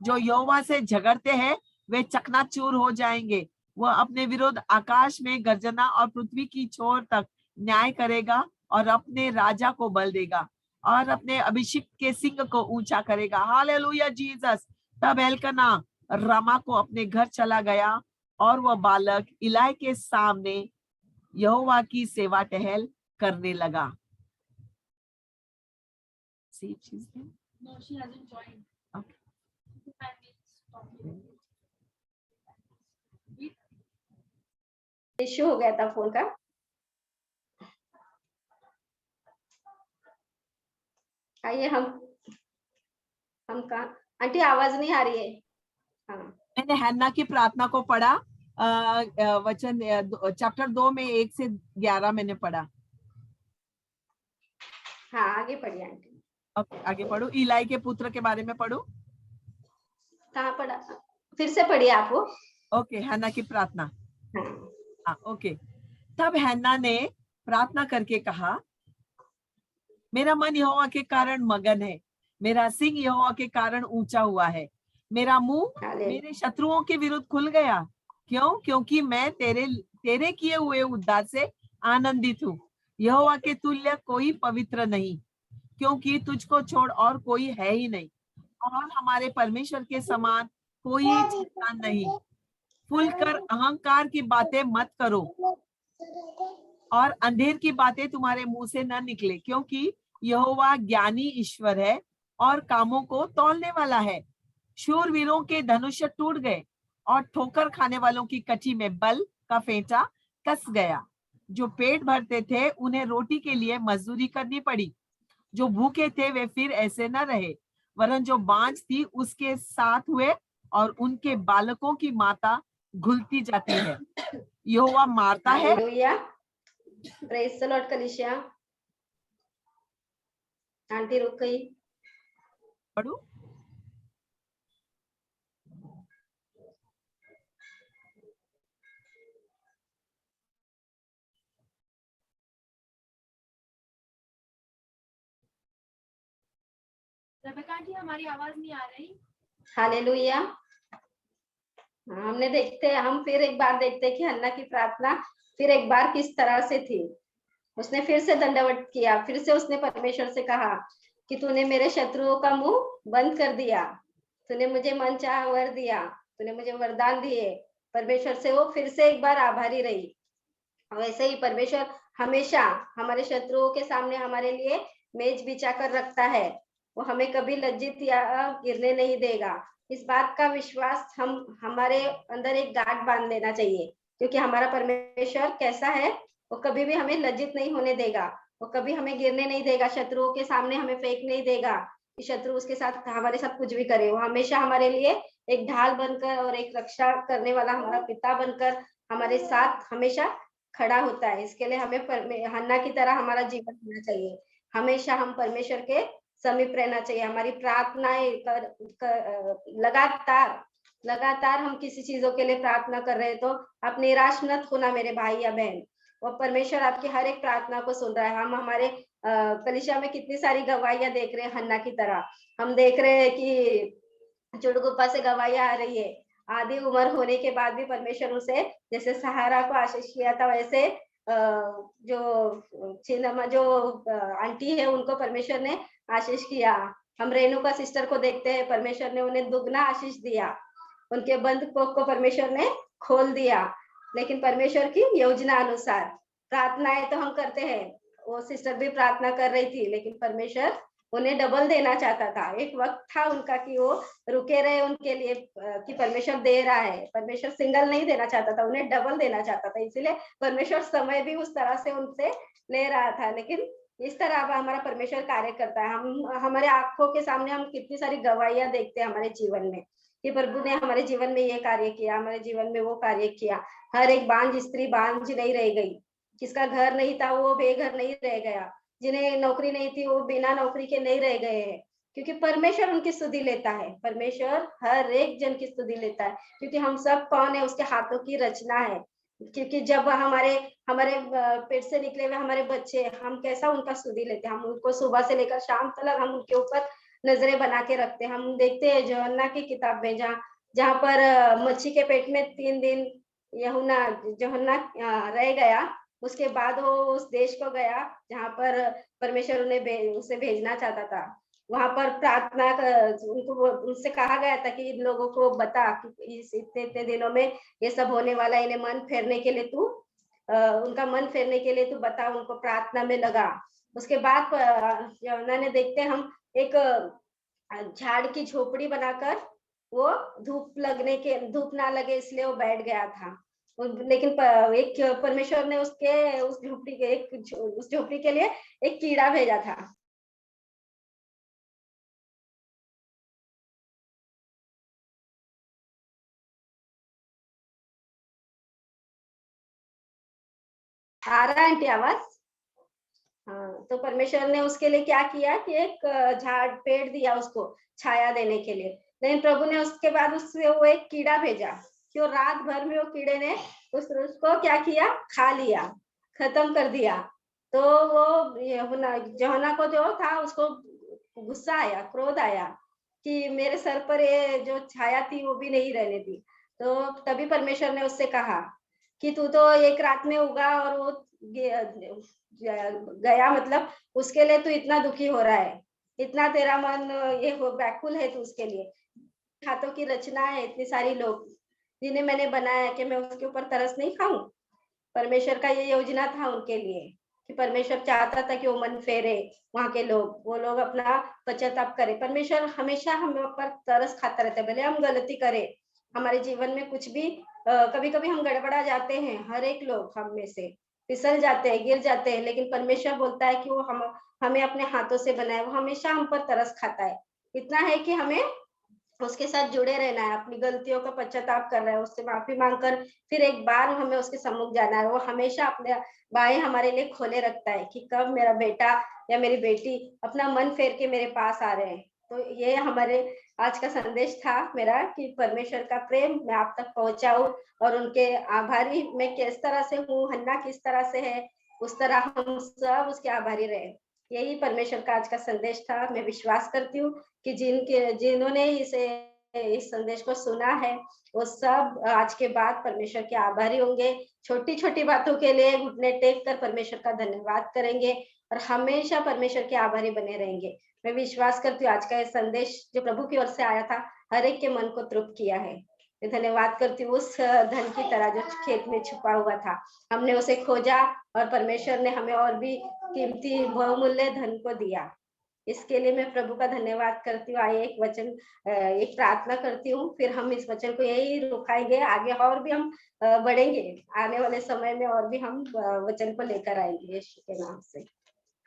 जो यहोवा से झगड़ते हैं वे चकनाचूर हो जाएंगे। वह अपने विरुद्ध आकाश में गर्जना और पृथ्वी की छोर तक न्याय करेगा और अपने राजा को बल देगा और अपने अभिषिक्त के सिंह को ऊंचा करेगा। Hallelujah Jesus. तब एल्कना रामा को अपने घर चला गया और वह बालक इलाई के सामने यहोवा की सेवा टहल करने लगा। No, she hasn't joined. Okay. Issue हो गया था फोन का। आइए हम कहा आंटी आवाज नहीं आ रही है। हाँ, मैंने हन्ना की प्रार्थना को पढ़ा, वचन चैप्टर 2 में 1 से 11 मैंने पढ़ा। हाँ आगे पढ़िए आंटी। ओके, आगे पढ़ू। इलाई के पुत्र के बारे में पढ़ू। कहाँ पढ़ा? फिर से पढ़िए आप वो। ओके, हन्ना की प्रार्थना। हाँ ओके। तब हन्ना ने प्रार्थना करके कहा, मेरा मन यहोवा के कारण मगन है, मेरा सिंह यहोवा के कारण ऊंचा हुआ है, मेरा मुंह मेरे शत्रुओं के विरुद्ध खुल गया। क्यों? क्योंकि मैं तेरे किए हुए उद्धार से आनंदित हूँ। यहोवा के तुल्य कोई पवित्र नहीं, क्योंकि तुझको छोड़ और कोई है ही नहीं, और हमारे परमेश्वर के समान कोई चट्टान नहीं। खुलकर अहंकार की बातें मत करो और अंधेर की बातें तुम्हारे मुंह से न निकले, क्योंकि यहोवा ज्ञानी ईश्वर है और कामों को तौलने वाला है। शूरवीरों के धनुष टूट गए और ठोकर खाने वालों की कटी में बल का फेंटा कस गया। जो पेट भरते थे उन्हें रोटी के लिए मजदूरी करनी पड़ी, जो भूखे थे वे फिर ऐसे न रहे, वरन जो बांझ थी उसके साथ हुए और उनके बालकों की माता घुलती जाती है। यहोवा मारता है। Hallelujah, praise the lord. Kalishia aunty रुक गई। पढ़ू। रेबेका आंटी हमारी आवाज नहीं आ रही। हालेलुया। हम फिर एक बार देखते कि हन्ना की प्रार्थना फिर एक बार किस तरह से थी। उसने फिर से दंडवत किया, फिर से उसने परमेश्वर से कहा कि तूने मेरे शत्रुओं का मुंह बंद कर दिया, तूने मुझे मनचाहा वर दिया, तूने मुझे वरदान दिए। परमेश्वर से वो फिर से एक बार आभारी रही। वैसे ही परमेश्वर हमेशा हमारे शत्रुओं के सामने हमारे लिए मेज बिछा कर रखता है। वो हमें कभी लज्जित या गिरने नहीं देगा। इस बात का विश्वास हमारे अंदर एक गांठ बांध लेना चाहिए, क्योंकि हमारा परमेश्वर कैसा है, वो कभी भी हमें लज्जित नहीं होने देगा, वो कभी हमें गिरने नहीं देगा, शत्रुओं के सामने हमें फेंक नहीं देगा कि शत्रु उसके साथ हमारे साथ कुछ भी करे। वो हमेशा हमारे लिए एक ढाल बनकर और एक रक्षा करने वाला हमारा पिता बनकर हमारे साथ हमेशा खड़ा होता है। इसके लिए हमें हन्ना की तरह हमारा जीवन होना चाहिए। हमेशा हम परमेश्वर के समीप रहना चाहिए। हमारी प्रार्थनाएं लगातार हम किसी चीजों के लिए प्रार्थना कर रहे हैं तो आप निराश मत होना मेरे भाई या बहन। वो परमेश्वर आपकी हर एक प्रार्थना को सुन रहा है। हम हमारे कलीसिया में कितनी सारी गवाहियां देख रहे हैं हन्ना की तरह। हम देख रहे हैं कि चुड़गुप्पा से गवाहियां आ रही है। आधी उम्र होने के बाद भी परमेश्वर उसे जैसे सहारा को आशीष किया था, वैसे जो आंटी है उनको परमेश्वर ने आशीष किया। हम रेणुका सिस्टर को देखते हैं, परमेश्वर ने उन्हें दुगना आशीष दिया। उनके बंद कोख को परमेश्वर ने खोल दिया। लेकिन परमेश्वर की योजना अनुसार प्रार्थनाएं तो हम करते हैं। वो सिस्टर भी प्रार्थना कर रही थी, लेकिन परमेश्वर उन्हें डबल देना चाहता था। एक वक्त था उनका कि वो रुके रहे उनके लिए कि परमेश्वर दे रहा है। परमेश्वर सिंगल नहीं देना चाहता था, उन्हें डबल देना चाहता था। इसीलिए परमेश्वर समय भी उस तरह से उनसे ले रहा था। लेकिन इस तरह अब हमारा परमेश्वर कार्य करता है। हम हमारे आंखों के सामने हम कितनी सारी गवाहियां देखते हैं हमारे जीवन में, कि प्रभु ने हमारे जीवन में ये कार्य किया, हमारे जीवन में वो कार्य किया। हर एक बांझ स्त्री बांझ नहीं रह गई, किसका घर नहीं था वो बेघर नहीं रह गया, जिन्हें नौकरी नहीं थी वो बिना नौकरी के नहीं रह गए हैं, क्योंकि परमेश्वर उनकी स्तुति लेता है। परमेश्वर हर एक जन की स्तुति लेता है, क्योंकि हम सब कौन है, उसके हाथों की रचना है। क्योंकि जब हमारे हमारे पेट से निकले हुए हमारे बच्चे, हम कैसा उनका स्तुति लेते हैं, हम उनको सुबह से लेकर शाम तक हम उनके ऊपर नजरें बना के रखते हैं। हम देखते हैं यूहन्ना की किताब में, जहाँ पर मच्छी के पेट में 3 दिन यूहन्ना रह गया, उसके बाद वो उस देश को गया जहाँ पर परमेश्वर उसे भेजना चाहता था। वहां पर प्रार्थना उनको उनसे कहा गया था कि इन लोगों को बता कि इस इतने दिनों में ये सब होने वाला है, इन्हें मन फेरने के लिए तू उनका मन फेरने के लिए तू बता, उनको प्रार्थना में लगा। उसके बाद यूहन्ना ने देखते हम एक झाड़ की झोपड़ी बनाकर, वो धूप ना लगे इसलिए वो बैठ गया था। लेकिन एक परमेश्वर ने उस झोपड़ी के लिए एक कीड़ा भेजा था। आ रहा है आंटी आवाज? हाँ, तो परमेश्वर ने उसके लिए क्या किया कि एक पेड़ दिया उसको छाया देने के लिए। लेकिन प्रभु ने उसके बाद उससे वो एक कीड़ा भेजा कि वो रात भर में वो कीड़े ने उसको क्या किया, खा लिया, खत्म कर दिया। तो वो यूहन्ना को जो था उसको गुस्सा आया, क्रोध आया कि मेरे सर पर ये जो छाया थी वो भी नहीं रहने दी। तो तभी परमेश्वर ने उससे कहा कि तू तो एक रात में उगा और वो गया, मतलब उसके लिए तू इतना दुखी हो रहा है, इतना तेरा मन ये व्याकुल है तू उसके लिए। हाथों की रचना है, इतनी सारी लोग जिन्हें मैंने बनाया कि मैं उसके ऊपर तरस नहीं खाऊं। परमेश्वर का ये योजना था उनके लिए कि परमेश्वर चाहता था कि वो मन फेरे, वहां के लोग, वो लोग अपना पश्चाताप करें। परमेश्वर हमेशा हम पर तरस खाता रहता है, भले हम गलती करें, हमारे जीवन में कुछ भी कभी कभी हम गड़बड़ा जाते हैं, हर एक लोग हम में से फिसल जाते हैं, गिर जाते हैं, लेकिन परमेश्वर बोलता है कि वो हमें अपने हाथों से बनाए, वो हमेशा हम पर तरस खाता है। इतना है कि हमें उसके साथ जुड़े रहना है, अपनी गलतियों का पश्चाताप कर रहा है, उससे माफी मांगकर फिर एक बार हमें उसके सम्मुख जाना है। वो हमेशा अपने बाएं हमारे लिए खोले रखता है कि कब मेरा बेटा या मेरी बेटी अपना मन फेर के मेरे पास आ रहे हैं। तो ये हमारे आज का संदेश था मेरा कि परमेश्वर का प्रेम मैं आप तक पहुंचाऊं, और उनके आभारी मैं किस तरह से हूँ, हन्ना किस तरह से है, उस तरह हम सब उसके आभारी रहे। यही परमेश्वर का आज का संदेश था। मैं विश्वास करती हूँ कि जिन्होंने इस संदेश को सुना है वो सब आज के बाद परमेश्वर के आभारी होंगे, छोटी छोटी बातों के लिए घुटने टेक कर परमेश्वर का धन्यवाद करेंगे और हमेशा परमेश्वर के आभारी बने रहेंगे। मैं विश्वास करती हूँ आज का ये संदेश जो प्रभु की ओर से आया था हर एक के मन को तृप्त किया है। मैं धन्यवाद करती हूँ उस धन की तरह जो खेत में छुपा हुआ था, हमने उसे खोजा और परमेश्वर ने हमें और भी कीमती बहुमूल्य धन को दिया। इसके लिए मैं प्रभु का धन्यवाद करती हूँ। आइए एक प्रार्थना करती हूँ, फिर हम इस वचन को यही रुकाएंगे, आगे और भी हम बढ़ेंगे, आने वाले समय में और भी हम वचन को लेकर आएंगे यीशु के नाम से।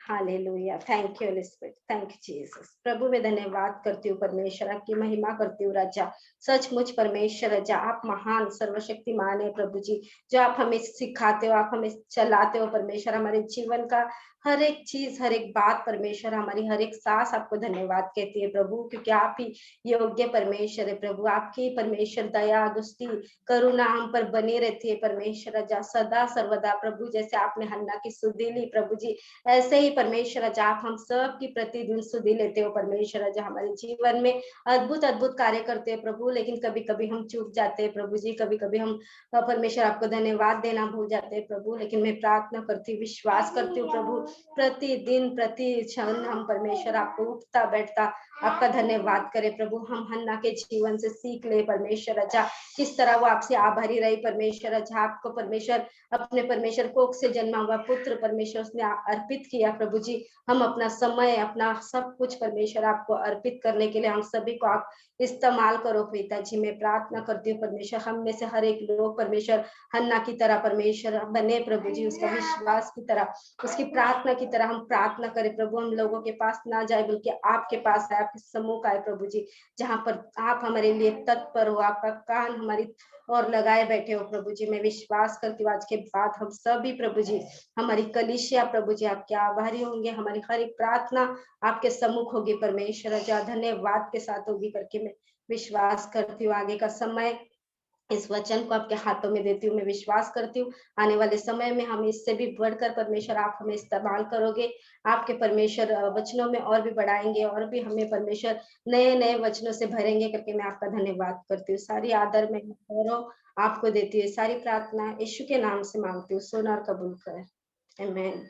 Hallelujah, thank you holy spirit, thank you Jesus. प्रभु मैं धन्यवाद करती हूँ परमेश्वर, आपकी महिमा करती हूँ राजा। सचमुच परमेश्वर राजा आप महान सर्वशक्तिमान है प्रभु जी, जो आप हमें सिखाते हो, आप हमें चलाते हो परमेश्वर, हमारे जीवन का हर एक चीज, हर एक बात परमेश्वर, हमारी हर एक सांस आपको धन्यवाद कहती है प्रभु, क्योंकि आप ही योग्य परमेश्वर है प्रभु। आपकी परमेश्वर दया दुष्टि करुणा हम पर बनी रहती है परमेश्वर राजा सदा सर्वदा प्रभु। जैसे आपने हन्ना की स्तुति ली प्रभु जी, ऐसे ही परमेश्वर राजा आप हम सब की प्रतिदिन स्तुति लेते हो परमेश्वर राजा। हमारे जीवन में अद्भुत अद्भुत कार्य करते हैं प्रभु, लेकिन कभी कभी हम चूक जाते हैं प्रभु जी, कभी कभी हम परमेश्वर आपको धन्यवाद देना भूल जाते हैं प्रभु। लेकिन मैं प्रार्थना करती हूँ, विश्वास करती हूँ प्रभु, प्रतिदिन प्रति क्षण हम परमेश्वर आपको उठता बैठता आपका धन्यवाद करें प्रभु। हम हन्ना के जीवन से सीख ले परमेश्वर राजा, किस तरह वो आपसे आभारी रही परमेश्वर राजा। आपको परमेश्वर अपने परमेश्वर कोख से जन्मा हुआ पुत्र परमेश्वर उसने अर्पित किया प्रभु जी। हम अपना समय अपना सब कुछ परमेश्वर आपको अर्पित करने के लिए हम सभी को आप इस्तेमाल करो पिता जी। मैं प्रार्थना करती हूँ परमेश्वर, हम में से हर एक लोग परमेश्वर हन्ना की तरह परमेश्वर बने प्रभु जी, उसका विश्वास की तरह, उसकी प्रार्थना की तरह हम प्रार्थना करें प्रभु। हम लोगों के पास ना जाए बल्कि आपके पास आए, के सम्मुख आए प्रभु जी, जहाँ पर आप हमारे लिए तत्पर हो, आपका कान हमारी और लगाए बैठे हो प्रभु जी। मैं विश्वास करती हूँ आज के बाद हम सभी प्रभु जी, हमारी कलीसिया प्रभु जी आपके आभारी होंगे, हमारी हर एक प्रार्थना आपके सम्मुख होगी परमेश्वर, जा धन्यवाद के साथ होगी करके मैं विश्वास करती हूँ। आगे का समय इस वचन को आपके हाथों में देती हूँ। मैं विश्वास करती हूँ आने वाले समय में हम इससे भी बढ़कर परमेश्वर आप हमें इस्तेमाल करोगे, आपके परमेश्वर वचनों में और भी बढ़ाएंगे और भी हमें परमेश्वर नए नए वचनों से भरेंगे करके मैं आपका धन्यवाद करती हूँ। सारी आदर में गौरव आपको देती हूँ, सारी प्रार्थना यीशु के नाम से मांगती हूँ, सुन और कबूल कर। आमीन।